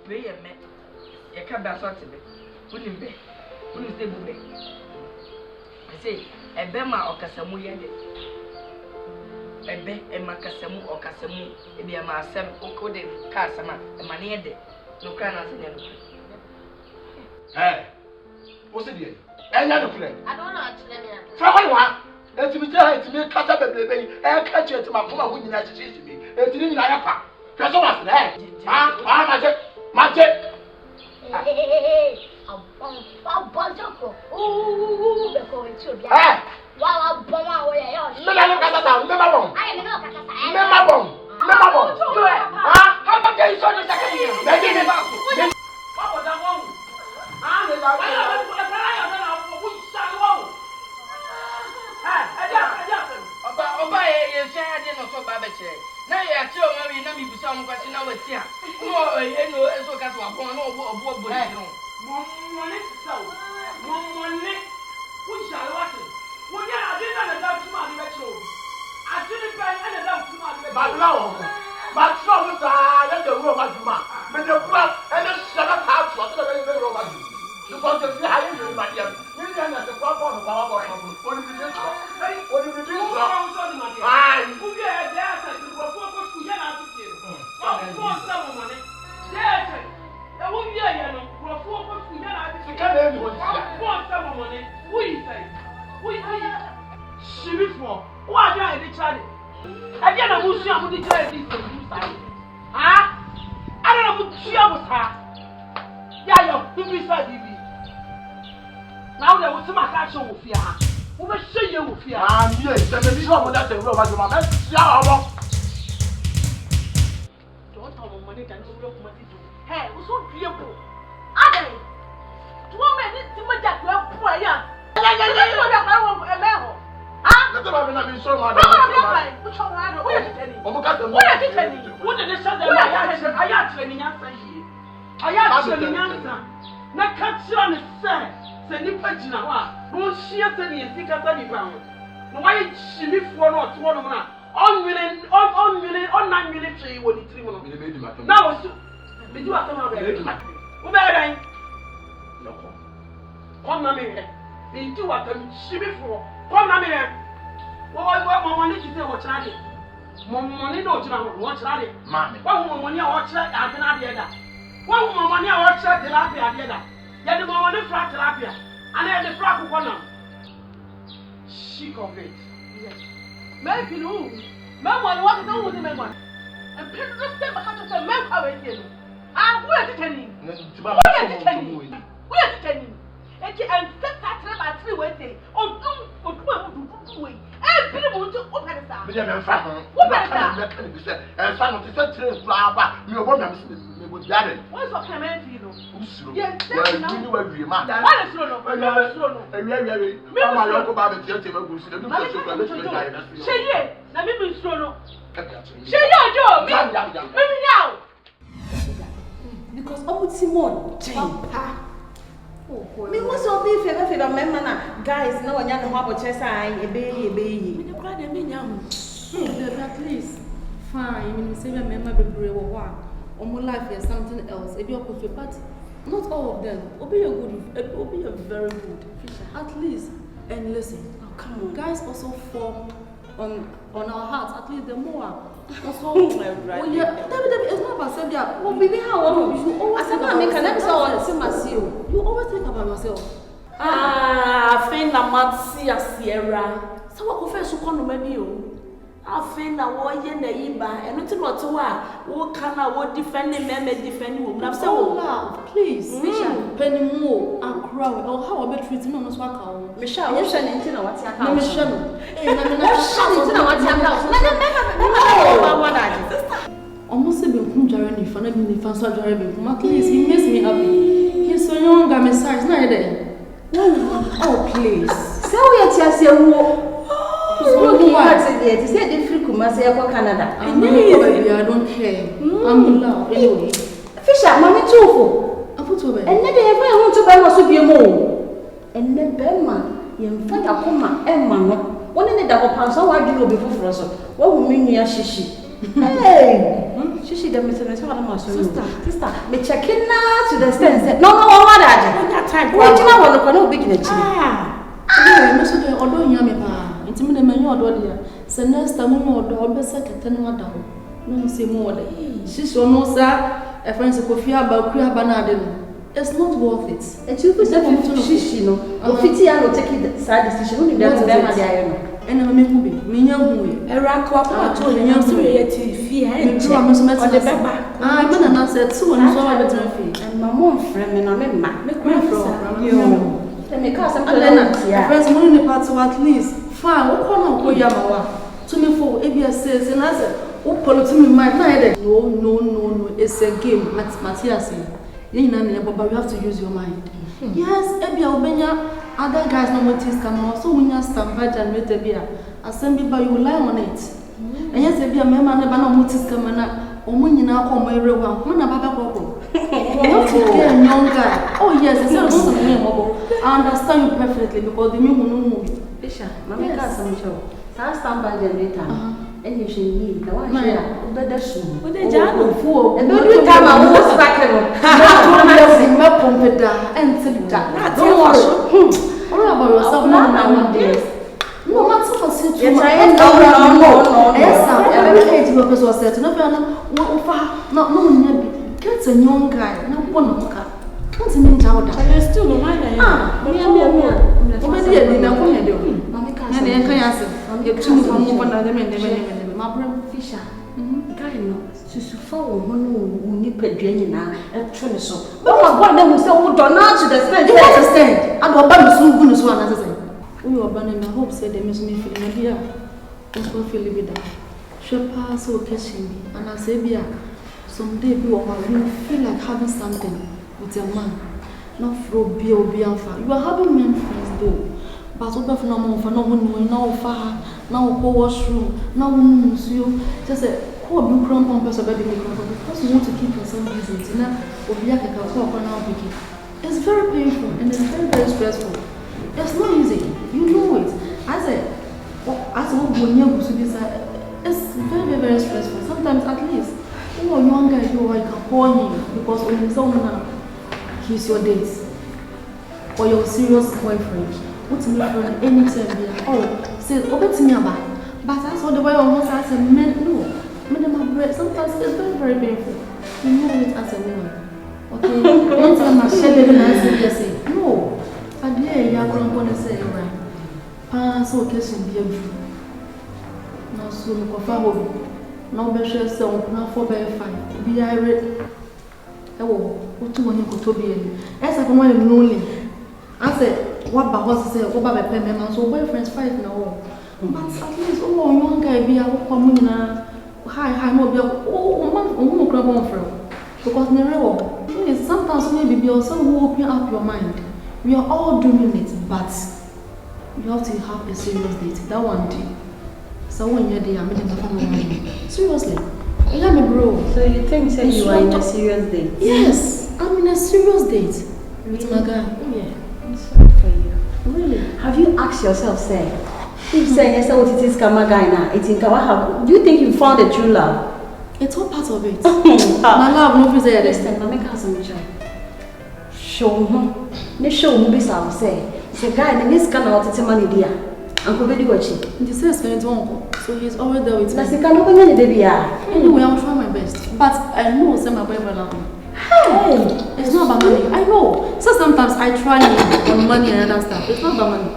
we ye me ye ka da so tebe unim be unim se bu be I say ebe ma okasamu ye de ebe e ma kasamu okasamu e bi ma asem o de ka asama e ma ne ye de no kra na se ne no what's it? Enya no kure. I don't know actually me. Fra wa. Eti mi tell eti mi kata beblebe yi. Catch eti ma koma hu nyina chichi mi. Eti ni nyina ya pa. Hwe so was na ma je. Abonjoko. Be ko etu bia. Wa boma wo ye yo. Me na kata ta, me ma bon. Aye me no kata sa. Me ma bon. How about you so the second year? Me di me ba. What was that one? Ah, me ba. Oba ye share de no so ba be kire. Na ye ati o ma wi na mi busa mo kwasi na wati a. No eno eso ka so abon na obo ni no. Mo ne so. Mo ne. Wo jare wati. Wo ya ade na da tuma ni be kire obi. Ade ni pe na da tuma ni be. Ba la wo. Ba tro mo sa ya de wo ba juma. Me de kura ene shaba ka tro so be ro ba juma. Because the higher you might have, you can have the problem of our body. What do you do? What do you do? I who get there to go for to get out of here. For some money. Yes, there won't be a no for to get out of here. Can anyone for some money? We say, we she before. Why are you trying? Again, I will see how the child is to do side. Ah, I don't know what she was her. Yeah, you're beside now there was some catch over here. Who will show you with fear? Yes, the mission that the room was my best. Don't tell me money can do money. Hey, who's so beautiful? Are they? 2 minutes to my jack, well, poor young. That's what I've been so much. Which one? What are you telling me? What did they say? I am training answer here. I am training answer. Not catch on the set. Send you pagina. No, she has any secret any pound. No, why she be for not 1 minute. On 9 minutes, she will eat 3 minutes. Now, did you have to have a who better? No, come on, me. They do what she before. Come on, me. What money to say what's ready? Money don't you know what's ready? Mammy, what money I watch that I cannot hear that. What money I watch that the lap I hear that. Yet the money flat tilapia. And then the frog one. She convinced. Maybe no. Mamma, what do with the man? And people just step back to the man. Ah, where the tenny? Where the tenny? Where the tenny? And set that trap at 3 ways. Oh, do it. Every people to open it up. What is that? And some of the centuries, you want to with that. What's what can I do? Yes, you know every man. What is wrong? And my uncle Baba tells him, I'm going to do this. Say yes, let me be strong. Say your job, maybe now. Because I'm Simon. Me was so be favor member guys no one know about chess I be the crowd at least fine you say member be brave or life is something else if you put but not all of them be a good be a very good at least and listen come on guys also form on our hearts at least the more also right yeah it's not about Sabia well baby how you always think about yourself you always think about yourself feel na matsi a Sierra so what confess you come maybe you feel na wo ye na yiba eno ti not wa wo kana wo defend me defend wo na say oh please penny mo akra or how we treat me no so aka o me sha wo hwe ne nti na wati aka me hwe no na wati aka almost be kunjare ni fa na bi ni fa so jare be at least he makes me happy he's so young I'm size na there oh please say we ati wo so you want to get to say the free Kumasi for Canada I don't care I'm in love anyway Fisher mommy too I put over and then they want to buy was be more and then Bema you find a coma and mamma one in the double pound so why do you be for us what will mean ya shishi Hey, she them is sister, me checking now to the stand. No, what that time. What you want to know big in the chin. Ah, so the odo nyame pa. Nti me na manyo odo dia. Se next time mo odo obesa keten wada ho. No say mo wada. She so no sa e friends ko fi aba ku aba na ade no. It's not worth it. And you say she no. Ofiti ya no take the side decision. No dem dem ma dia no. And I'm me young. A rack up to the young fee. And the baba. I'm an answer to one so I better. And my mom friend and I'm make me from you. Let me cast some friends money part to at least. Fine, what corner go yamawa? To me for ABS says and I said, oh, pull to me my mind. No, it's a game. Matthias, you know, but you have to use your mind. Yes, Ebia Obenya, other guys no notice come also when you stand by generator beer. Assembly by you rely on it. And yes, Ebia member never no notice come na omun nyina come every one. When baba boko. You have to care a young guy. Oh yes, it's not something mobile. I understand you perfectly because the new no Fisha, mama ka some show. Sa stand by generator. And you should need the one here. Better soon. What they jano for? And don't time I was back no pump down and sit down. Don't wash. All about yourself nowadays. No, not so for sit. Yes, I am no. Yes, every age purpose was set. No, no, no, get a young guy. No one of them. What's the meaning of that? I still no mind. Fisher, guy no, to follow one nip a drain now, a triniso. But what them will say, who don't to the stand, you understand? I don't buy so good as one as I say. We were burning my hope, said they miss me for an idea. Also, feel it that. She'll pass so catching me, and I say, Bia, someday you feel like having something with your man. Not for be beyond far. You are having men friends though. But over for no more for no one, no far, now go washroom, now you just a poor blue crown pompous about the because you want to keep yourself busy. It's very painful and it's very, very stressful. It's not easy. You know it. I said, it's very, very stressful. Sometimes at least you are younger, you can call him because when he's on he's your date or your serious boyfriend. What's me for anytime? Oh, say, over to me about. But that's all the way almost as a man. No, sometimes it's very, very painful. You know it as a woman. Okay? Anytime I share living and say, no, I dare young girl say, right? Pass occasion be a dream. Now, soon, go forward. Now, be sure some, now for by 5. Be irate. Oh, what do you want to be? As I come on lonely. I said, what about what say, what about my payment? So, boyfriends 5 now. But at least, oh, young guy be a woman. Hi, no, be a grab from. Because never, sometimes maybe be also open up your mind. We are all doing it, but you have to have a serious date. That one day. So, when you're there, I'm making a family. Seriously. Yeah, me bro. So you think you are in a serious date? Yes, I'm in a serious date with my guy. Oh yeah. I'm sorry for you. Really? Have you asked yourself, say, if say yes, what it is, my guy now? It's in Kawaha. Do you think you found a true love? It's all part of it. My love, no physical understand. My make us some joy. Show him. Ne show him this. I say, it's a guy. And this can out to money there. Uncle Betty watching. This is going to uncle. So he's always there with me. That's the kind of thing baby. Anyway, I'll try my best. But I know some my boyfriend love me. Hey! It's not about money. I know. So sometimes I try on money and other stuff. It's not about money.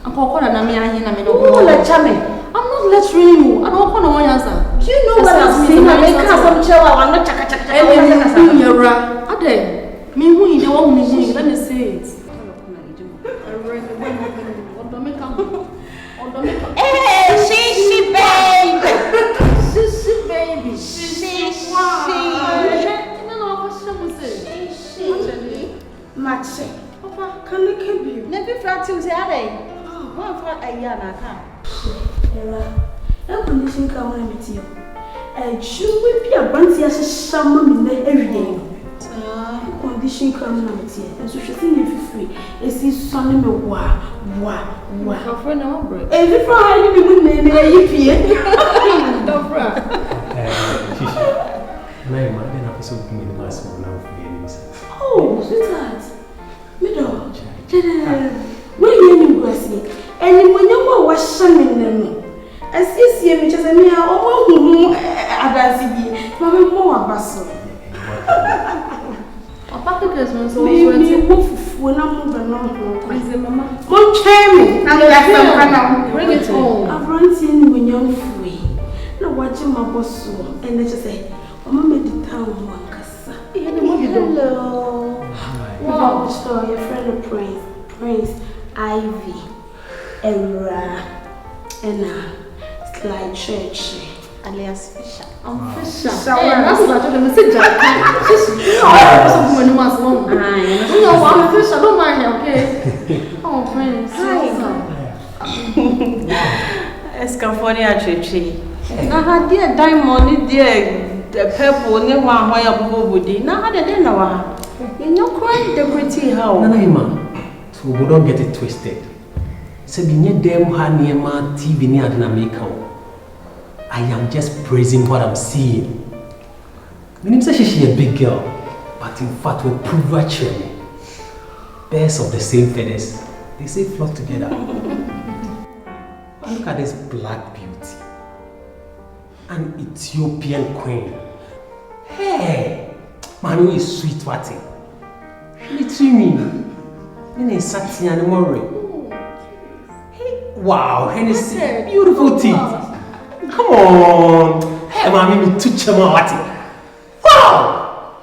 I'm calling on me and I'm not lecturing you. I don't want to answer. Do you know what I'm saying? I make some chill. I'm not chaka. Me who you don't need. Let me say it. Hey, she baby. She baby. She. Match. Papa, can I keep you? Never flat to the other. One for a year and a half. Ella, condition come on with you. And she will be a bunty as a summer every day. Condition come on with you. And so she's in you free. It's this son of a wow. Her friend, I'm break. Every Friday, we would name a yippee. so minimize now for me. Oh, sweetheart. Middle. When you go and when you was shining, as you see me, just a mere oh, Adasi, Mamma more bustle. Papa Christmas Maybe wolf when I'm moving on. Mamma, one chairman, now bring it home. I've run seeing when you're free. No, watching my boss, and they just say, Mamma made the town one cassa. Hello. Wow, so your friend of Prince Ivy, Era, and Slide Church, alias Fisher. I'm Fisher. That's what I told him. She's something must want. I'm Fisher. Don't mind him, okay? Oh, Prince. Hi. Escaphonia Church. Now, how dear diamond, dear purple, near one way of Bobody. Now, how did they know? You're not quite the pretty how. Nana, so we don't get it twisted. So, be near them, honey, ma TV near the I am just praising what I'm seeing. Minim says she's a big girl, but in fact, we prove virtually. Birds of the same feathers, they say flock together. Look at this black beauty, an Ethiopian queen. Hey, mommy is sweet, what it? Literally, then I sat here and more. Hey, wow, Hennessy, beautiful teeth. Come on! Hey, mommy, me touch your mouth. Wow!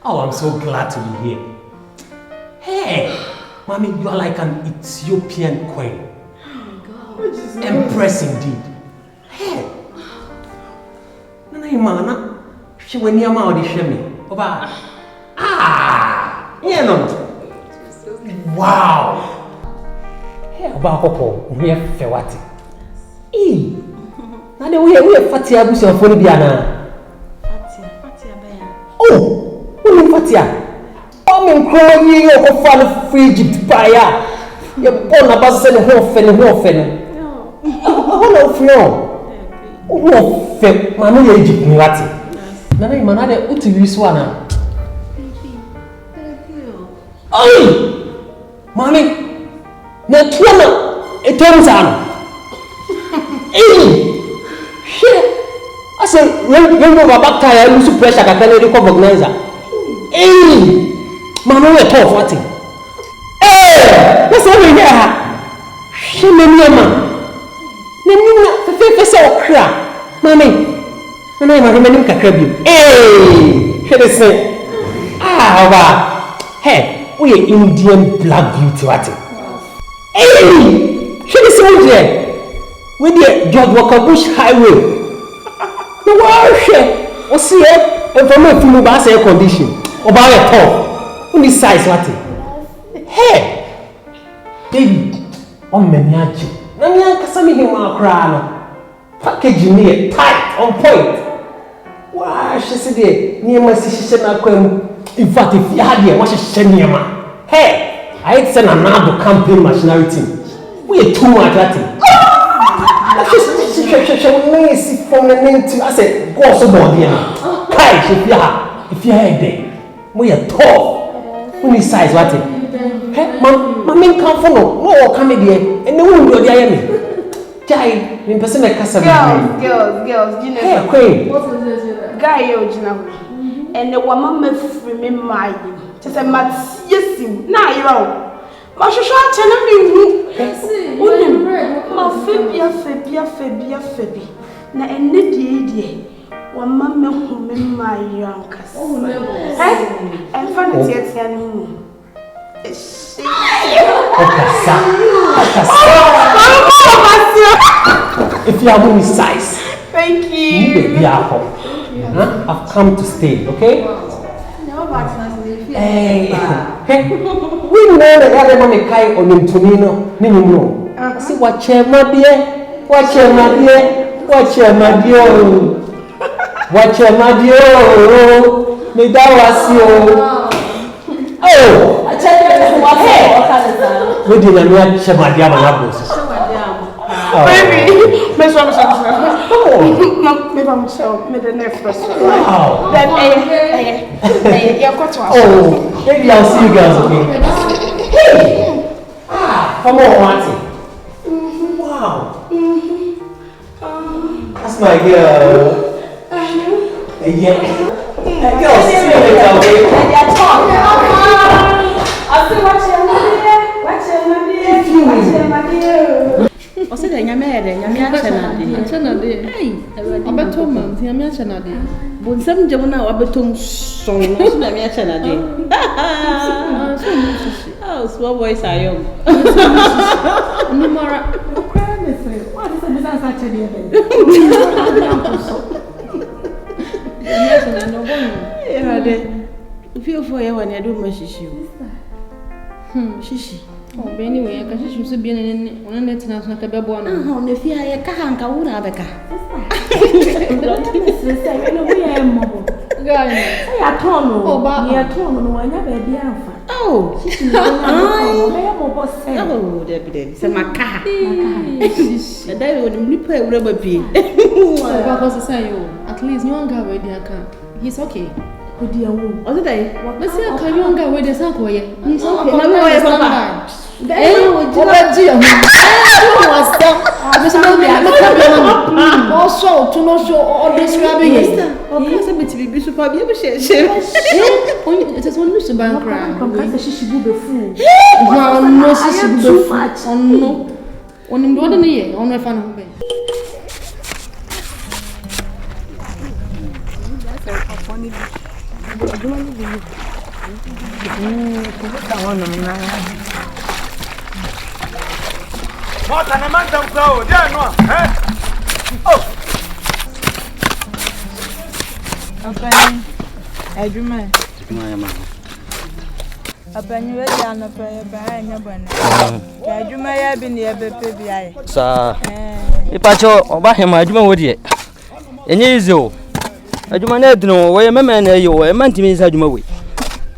Oh, I'm so glad to be here. Hey, mommy, you are like an Ethiopian queen. Oh my God. Empress indeed. Hey, Nana, mana? She went near my audition. Oba. Ah, yeah, no. Wow. Hey, Oba Popo, we have fewati. Eh. Now we have Fatia Bush of Folibiana. Fatia Bear. Oh, who is Fatia? I'm in crying of a free Egypt buyer. You're born a bus and a hofen. No. Oh, fake, Mamma Egypt Mirati. Nana, Manade, Uti Wiswana. Thank you. Oh, Mammy, Natwana, a turns on. I said, you know about I lose pressure, I can't recognize her. Hey, Mamma, we're tough, what? Hey, what's over here? She made me a man. The face of crap, Mammy. And I'm remaining Kakrabi. Hey, she is saying, hey, we are Indian black beauty, what? Hey, she is saying, with the George Walker Bush Highway. No worry, we see it, and from a few bars air condition, or by a top, only size what? Hey, baby, on Maniachi, Nanya Casami Crano, packaging me tight, on point. Why, she said, near my sister, in fact, if you had here, what she said near my hey, I had sent another campaign machinery team. We are too much at it. She from the name to I said, go so body. Kai, if you had there, we are tough. We need size what it. Hey, my main come for no come here, and no one will hear me. Jai, in person, a customer. Girls, you know, hey, queen. What was this? Guy, and the woman must remember my just a match. Yes, now you're out. But you shall tell me, my Fabia. Now, and the one mamma who made my young cousin. And funny yet, if you have any size, thank you. I've come to stay, okay? Hey, we know that other mommy kai on Tonino, Nino. See what chair, my dear, what chair, my dear, what chair, my dear, what chair, my dear, may that was you. Oh, I tell you what, hey, we didn't know Shamadia Manabos. Baby, me so. Oh, me vam show me the next person. Wow. Then you got to. Oh, maybe I'll see you guys again. Hey. Come on, Auntie. Wow. That's my girl. Yeah. Girl, see you later, okay? I'll see what Ose de nyame ede nyame achenade. Hey, abeto mam, nyame achenade. Bonsam jemu na wabeto son no so nyame achenade. Oh, small boys are young. no more. What is the business actually? Feel for you when you do my shishi. Shishi. Oh, anyway, I can just be in one international cabana. Oh, if you are a cahanka, would have a car. I told you, oh, but you told me when you baby alpha. Oh, oh, Debbie, it's my car. And I would play rubber pea. At least you won't go with your car. He's okay. Good dear, other day, let's see a car younger with the circle. He's okay. Also, to not show all this grabbing. To be super, you it is one to bank cry. She should be fool. No, she should be fat. No, on more than a year, on my fan. What an amount of flow, dear no, eh? Oh, okay, I do my man. Upon you, I am a prayer behind your bonnet. I do my having the baby. Sir, if I show about him, I do my wood yet. And easy. I do my net no way, my man, you a man to me inside my way.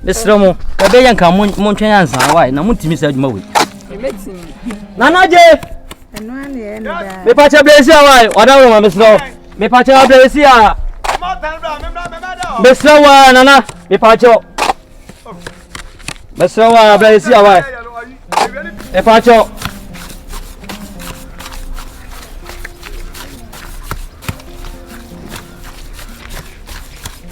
Miss Romo, a bayan come Montreans, why? No, to me inside my way. Nana J. Me pacha bless ya wa oda Miss Romo. Me pacha bless ya. Miss Romo nana, me pacha. Miss Romo bless ya wa. Me pacha.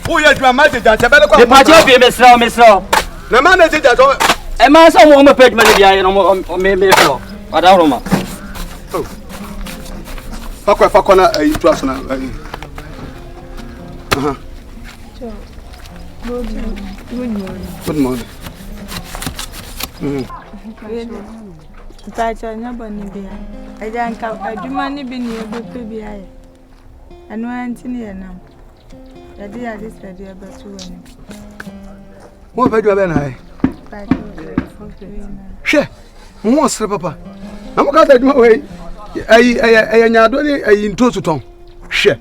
who is your manager? Me pacha be Miss Romo. The manager that E ma so mo page man bia no me so. Oda Roma. Oh. Fakwa na to asona. Good morning. Pacha nyabani bia. Aja nka adwuma ni bi ni ebepe bia ye. Anu anti ni ye nam. Yade yade sade abetu woni. Mo pe dwa be na ai. She, mo sere papa. Na mo ka ta dwuma we. Ayi nyaado ni ayi ntosu ton. She.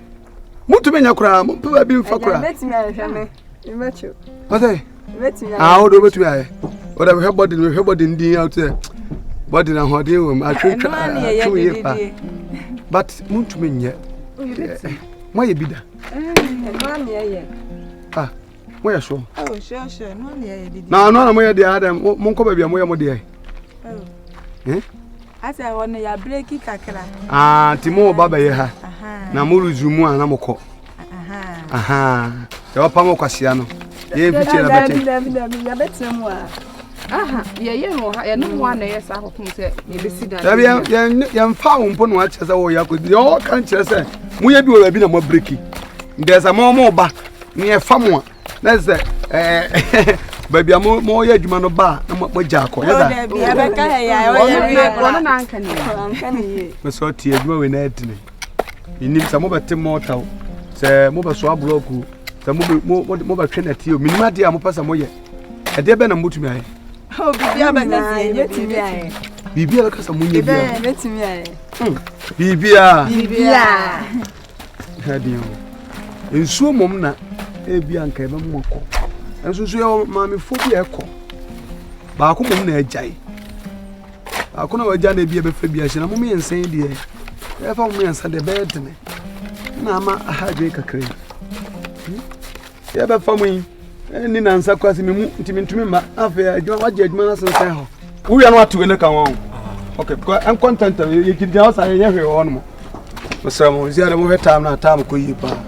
Mutu me nyakura, mo pe ba bi mfa kura. Betimi ahwe me. Imechu. Ode. Betimi. Ah, odo betumi aye. Oda we body ndin out there. Body na hode wo atwetwa ye pa. But mutu me nye. Mo ye bida. No me ye. Ah. Mo ye so. Oh, sure. No me ye didi. Na no na mo ye de adam, mo nko ba bia mo ye mo de. Eh? Asa wona ya breaki kakra. Ah, ti mo baba ye ha. Na mo ruzumu ana mo ko. Aha. Ya wa pa mo kwasia no. Ye fiche na bete. Ya bete mo a. Aha, ye no ha, ye no wa na ye sa hokum se ye besi da. Ya mfa wo mpo no a chese wo ya ko. Yo kan chese. Mo ye bi wo bi na mo breaki. Ndesa mo ba. Ni e fa mo a. Na se baby mo ye adwuma no ba na mo gya ko. Ya da. Ya be ka ya o ye wi ko no na anka ni. ye. Me so tie adwuma we na etine. Inim sa mo bete mo taw. Se mo ba so abloku. Se mo ba twe na tie o. Minima dia mo pasa mo ye. E de be na mutumi aye. Oh, bibia ba na ye betimi aye. Bibia ba kasa munye bia. Betimi aye. Bibia. Hadio. Ensuo mom na ebia nka ebe mmoko. Ensuo ya maami fobia ekọ. Ba ko mom na ajai. Ba ko na waja na ebia be fa bia hye na mom yensen de. If I'm me and the bed to me. Nama, I had drink a cream. Yeah, for me. And in answer, quasi me to me, after you are judgment and say, we are not to in the count. Okay, I'm content of you. Can just I hear one more. For some of the other time, not time could you pa.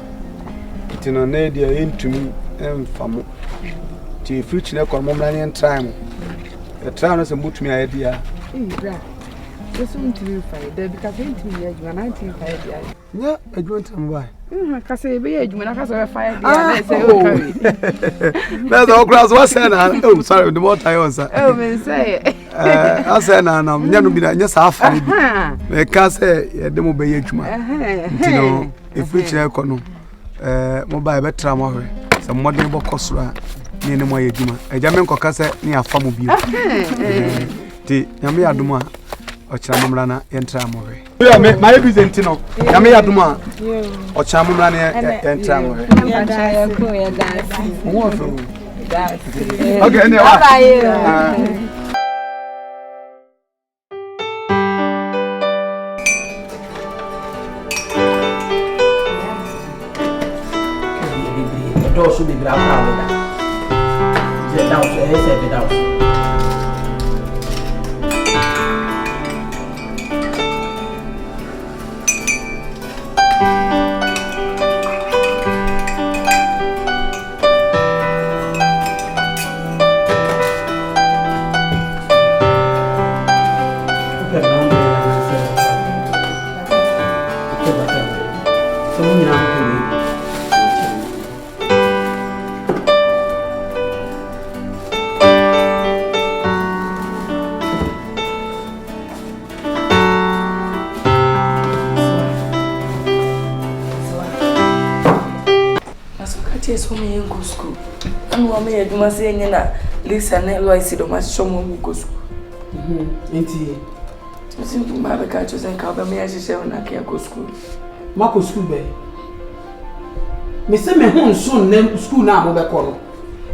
It's in an idea into me and from the future Colombian time. The town is a boot me idea. Yes, soon to you find there because 1905. Yeah, I don't know why. I can say, be age when I have a fire. That's all class was saying. Oh, sorry, the more I answer. Oh, man, say, I said, I'm never been just half. I can't say, the mobile age, man. If we check on mobile better, some modern box near my age, a German cocasse near Famobio. The Yami Aduma. Ochamumrana entramore. My Bizantino, Yami Aduma, Ochamumrana entramore. Okay, the door should be ground. Get down to the house. School. And one may do my saying, listen, and Lois, so much so more go school. Simple mother catches and cover me as you say when I can't go school. Marco school bay. Miss me home soon, name school now, Mobile.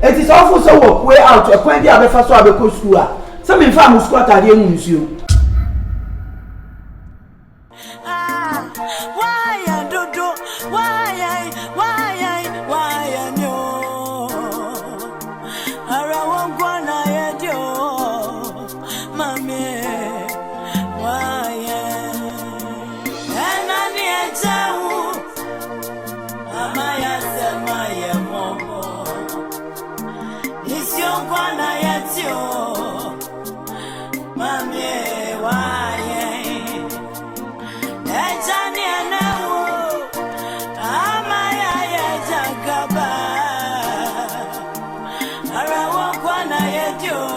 It is awful so work way out to a point the other first one because school. Some in farm squat at the museum. I